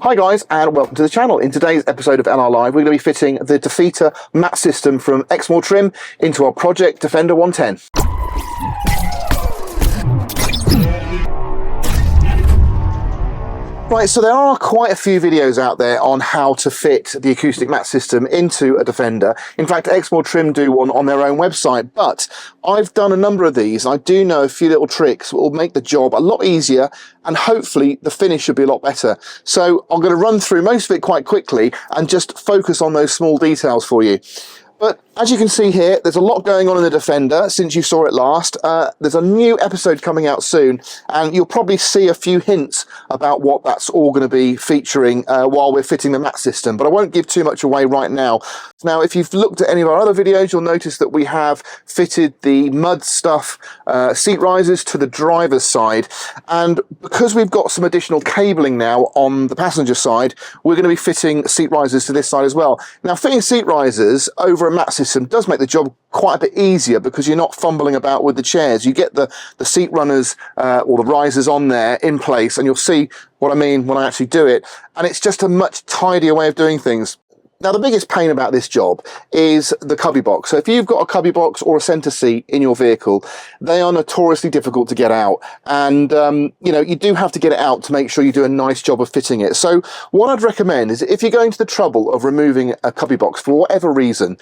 Hi guys, and welcome to the channel. In today's episode of LR Live, we're going to be fitting the defeater mat system from Exmoor Trim into our Project Defender 110. Right, so there are quite a few videos out there on how to fit the acoustic mat system into a Defender. In fact, Exmoor Trim do one on their own website, but I've done a number of these. I do know a few little tricks that will make the job a lot easier, and hopefully the finish should be a lot better. So I'm going to run through most of it quite quickly and just focus on those small details for you. But as you can see here, there's a lot going on in the Defender since you saw it last. There's a new episode coming out soon, and you'll probably see a few hints about what that's all going to be featuring while we're fitting the mat system, but I won't give too much away right now. Now, if you've looked at any of our other videos, you'll notice that we have fitted the mud stuff seat risers to the driver's side, and because we've got some additional cabling now on the passenger side, we're going to be fitting seat risers to this side as well. Now, fitting seat risers over a mat system does make the job quite a bit easier because you're not fumbling about with the chairs. You get the seat runners or the risers on there in place, and you'll see what I mean when I actually do it, and it's just a much tidier way of doing things. Now, the biggest pain about this job is the cubby box. So if you've got a cubby box or a centre seat in your vehicle, they are notoriously difficult to get out. And, you know, you do have to get it out to make sure you do a nice job of fitting it. So what I'd recommend is if you're going to the trouble of removing a cubby box for whatever reason,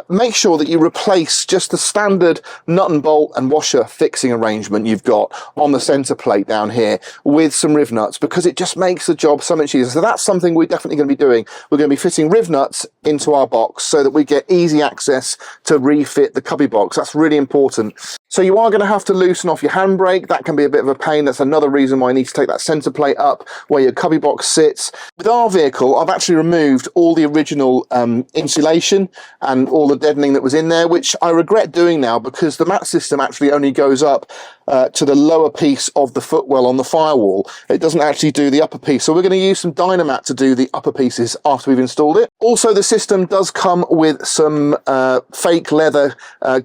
make sure that you replace just the standard nut and bolt and washer fixing arrangement you've got on the centre plate down here with some riv nuts, because it just makes the job so much easier. So that's something we're definitely going to be doing. We're going to be fitting riv nuts into our box so that we get easy access to refit the cubby box. That's really important. So you are going to have to loosen off your handbrake. That can be a bit of a pain. That's another reason why you need to take that centre plate up where your cubby box sits. With our vehicle, I've actually removed all the original insulation and all the deadening that was in there, which I regret doing now because the mat system actually only goes up to the lower piece of the footwell on the firewall. It doesn't actually do the upper piece. So we're going to use some Dynamat to do the upper pieces after we've installed it. Also, the system does come with some fake leather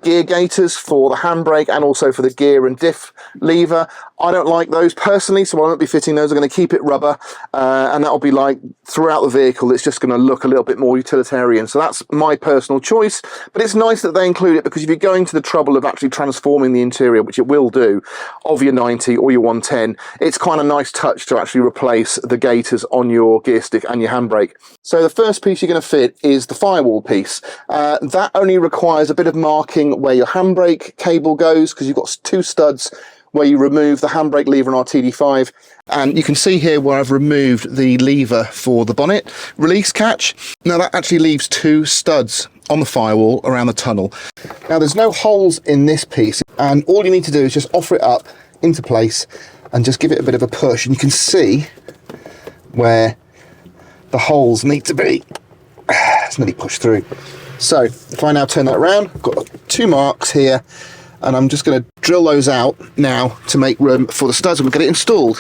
gear gaiters for the handbrake and also for the gear and diff lever. I don't like those personally, so I won't be fitting those. I'm going to keep it rubber, and that'll be like throughout the vehicle. It's just going to look a little bit more utilitarian. So that's my personal choice, but it's nice that they include it because if you're going to the trouble of actually transforming the interior, which it will do, of your 90 or your 110, it's quite a nice touch to actually replace the gaiters on your gear stick and your handbrake. So the first piece you're going to fit is the firewall piece. That only requires a bit of marking where your handbrake cable goes, because you've got two studs where you remove the handbrake lever on our TD5, and you can see here where I've removed the lever for the bonnet release catch. Now that actually leaves two studs on the firewall around the tunnel. Now there's no holes in this piece, and all you need to do is just offer it up into place and just give it a bit of a push, and you can see where the holes need to be. It's nearly pushed through. So if I now turn that around, I've got two marks here, and I'm just going to drill those out now to make room for the studs and we'll get it installed.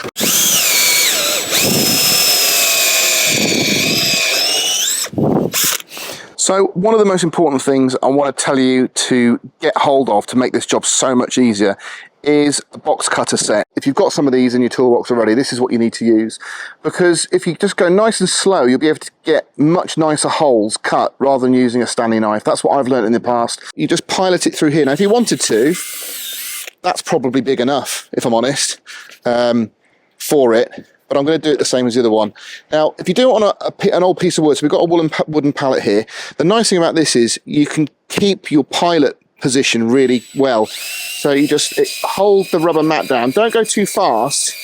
So one of the most important things I want to tell you to get hold of to make this job so much easier is a box cutter set. If you've got some of these in your toolbox already, this is what you need to use, because if you just go nice and slow, you'll be able to get much nicer holes cut rather than using a Stanley knife. That's what I've learned in the past. You just pilot it through here. Now if you wanted to, that's probably big enough, if I'm honest, for it, but I'm going to do it the same as the other one. Now if you do it on an old piece of wood, so we've got a wooden pallet here, the nice thing about this is you can keep your pilot position really well. So you just hold the rubber mat down, don't go too fast,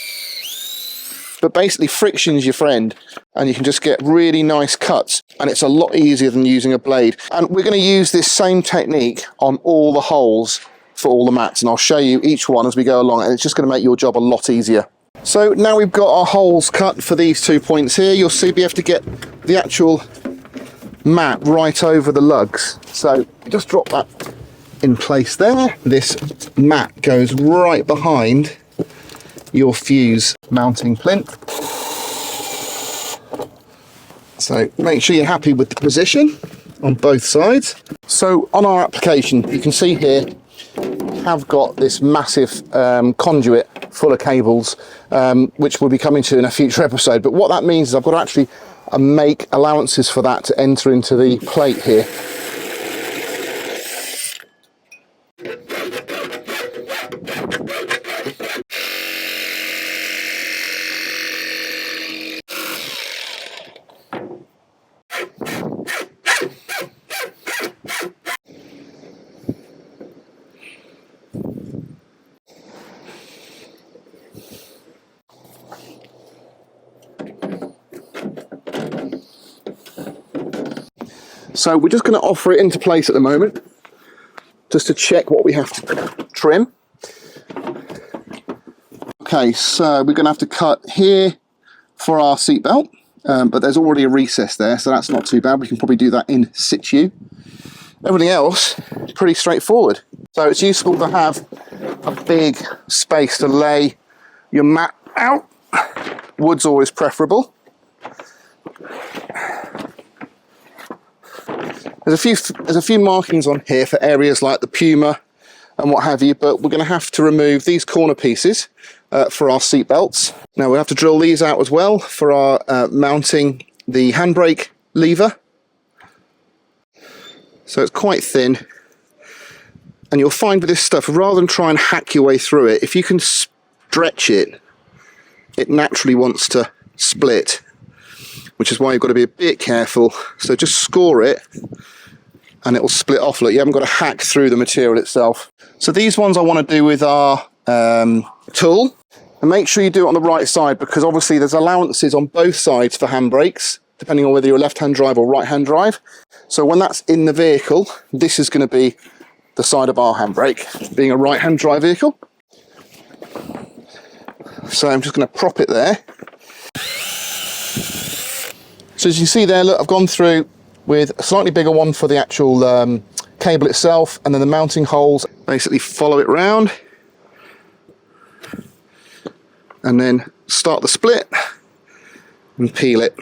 but basically friction's your friend, and you can just get really nice cuts, and it's a lot easier than using a blade. And we're going to use this same technique on all the holes for all the mats, and I'll show you each one as we go along, and it's just going to make your job a lot easier. So now we've got our holes cut for these 2 points here, you'll see we have to get the actual mat right over the lugs. So just drop that in place there. This mat goes right behind your fuse mounting plinth. So make sure you're happy with the position on both sides. So on our application, you can see here, have got this massive conduit full of cables, which we'll be coming to in a future episode. But what that means is I've got to actually make allowances for that to enter into the plate here. So we're just going to offer it into place at the moment, just to check what we have to trim. Okay, so we're going to have to cut here for our seat belt, but there's already a recess there, so that's not too bad. We can probably do that in situ. Everything else, pretty straightforward. So it's useful to have a big space to lay your mat out. Wood's always preferable. There's a few markings on here for areas like the Puma and what have you, but we're going to have to remove these corner pieces for our seat belts. Now we'll have to drill these out as well for our mounting the handbrake lever. So it's quite thin, and you'll find with this stuff, rather than try and hack your way through it, if you can stretch it, it naturally wants to split, which is why you've got to be a bit careful. So just score it and it will split off. Look, you haven't got to hack through the material itself. So these ones I want to do with our tool, and make sure you do it on the right side, because obviously there's allowances on both sides for handbrakes, depending on whether you're a left-hand drive or right-hand drive. So when that's in the vehicle, this is going to be the side of our handbrake, being a right-hand drive vehicle. So I'm just going to prop it there. So as you see there, look, I've gone through with a slightly bigger one for the actual cable itself, and then the mounting holes, basically follow it round and then start the split and peel it.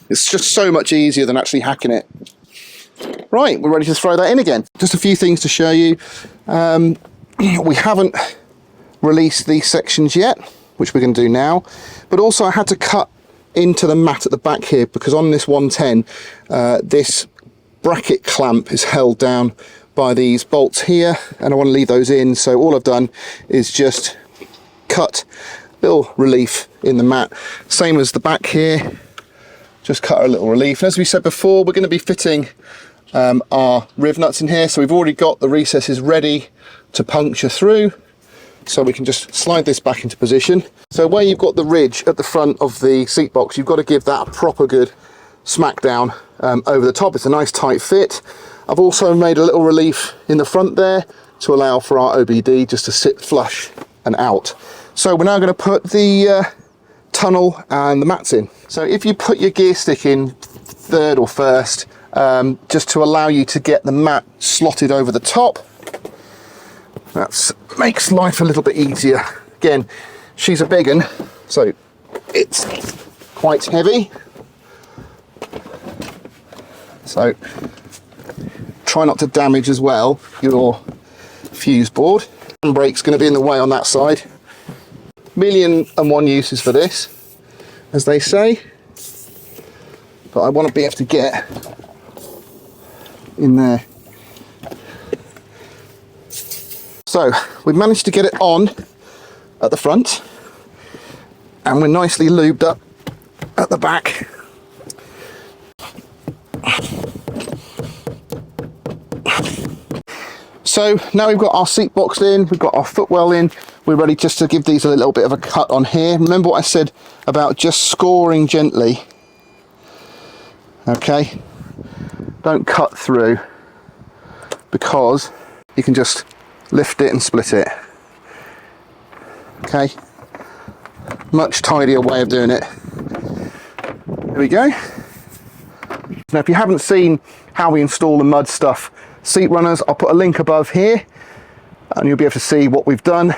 It's just so much easier than actually hacking it. Right, we're ready to throw that in again. Just a few things to show you. We haven't released these sections yet, which we're going to do now, but also I had to cut into the mat at the back here, because on this 110 this bracket clamp is held down by these bolts here, and I want to leave those in. So all I've done is just cut a little relief in the mat, same as the back here, just cut a little relief. And as we said before, we're going to be fitting our riv nuts in here, so we've already got the recesses ready to puncture through. So we can just slide this back into position. So where you've got the ridge at the front of the seat box, you've got to give that a proper good smack down over the top. It's a nice tight fit. I've also made a little relief in the front there to allow for our OBD just to sit flush and out. So we're now going to put the tunnel and the mats in. So if you put your gear stick in third or first, just to allow you to get the mat slotted over the top, that makes life a little bit easier. Again, she's a big one, so it's quite heavy. So try not to damage as well your fuse board. Handbrake's going to be in the way on that side. 1,000,001 uses for this, as they say, but I want to be able to get in there. So we've managed to get it on at the front, and we're nicely lubed up at the back. So now we've got our seat box in, we've got our footwell in, we're ready just to give these a little bit of a cut on here. Remember what I said about just scoring gently. Okay, don't cut through, because you can just lift it and split it. Okay, much tidier way of doing it. There we go. Now if you haven't seen how we install the mud stuff seat runners, I'll put a link above here and you'll be able to see what we've done.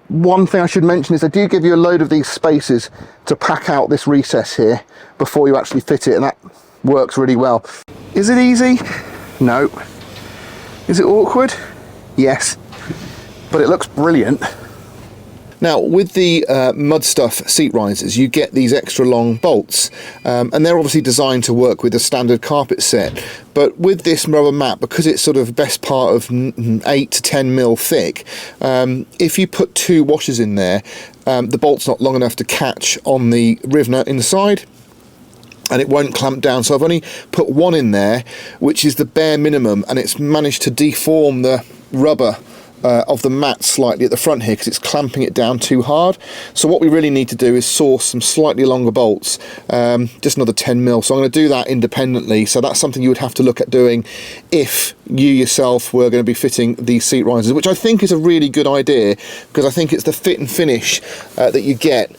One thing I should mention is they do give you a load of these spaces to pack out this recess here before you actually fit it, and that works really well. Is it easy? No. Is it awkward? Yes. But it looks brilliant. Now with the mud stuff seat risers, you get these extra long bolts, and they're obviously designed to work with a standard carpet set, but with this rubber mat, because it's sort of best part of 8 to 10 mil thick, if you put 2 washers in there, the bolt's not long enough to catch on the riv nut inside, and it won't clamp down. So I've only put 1 in there, which is the bare minimum, and it's managed to deform the rubber of the mat slightly at the front here because it's clamping it down too hard. So what we really need to do is source some slightly longer bolts, just another 10 mil. So I'm going to do that independently. So that's something you would have to look at doing if you yourself were going to be fitting these seat risers, which I think is a really good idea, because I think it's the fit and finish that you get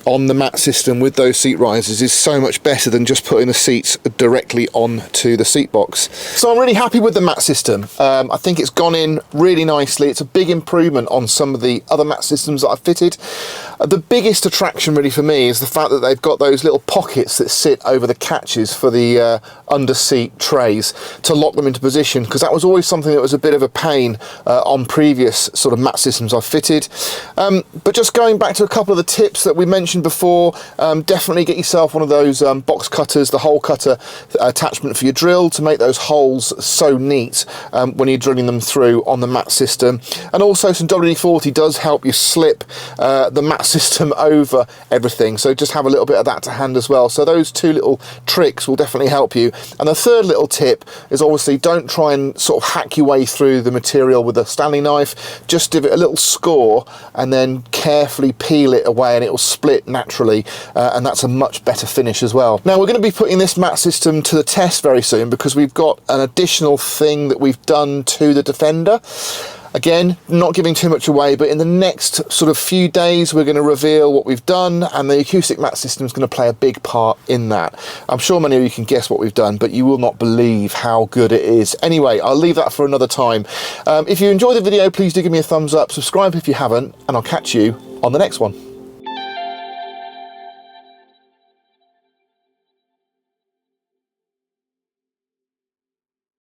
on the mat system with those seat risers is so much better than just putting the seats directly onto the seat box. So I'm really happy with the mat system. I think it's gone in really nicely. It's a big improvement on some of the other mat systems that I've fitted. The biggest attraction really for me is the fact that they've got those little pockets that sit over the catches for the under seat trays to lock them into position, because that was always something that was a bit of a pain on previous sort of mat systems I've fitted. But just going back to a couple of the tips that we mentioned before, definitely get yourself one of those box cutters, the hole cutter attachment for your drill, to make those holes so neat when you're drilling them through on the mat system. And also some WD-40 does help you slip the mat system over everything, so just have a little bit of that to hand as well. So those 2 little tricks will definitely help you. And the third little tip is obviously don't try and sort of hack your way through the material with a Stanley knife. Just give it a little score and then carefully peel it away, and it will split naturally, and that's a much better finish as well. Now we're going to be putting this mat system to the test very soon, because we've got an additional thing that we've done to the Defender. Again, not giving too much away, but in the next sort of few days we're going to reveal what we've done, and the acoustic mat system is going to play a big part in that. I'm sure many of you can guess what we've done, but you will not believe how good it is. Anyway, I'll leave that for another time. If you enjoyed the video, please do give me a thumbs up, subscribe if you haven't, and I'll catch you on the next one.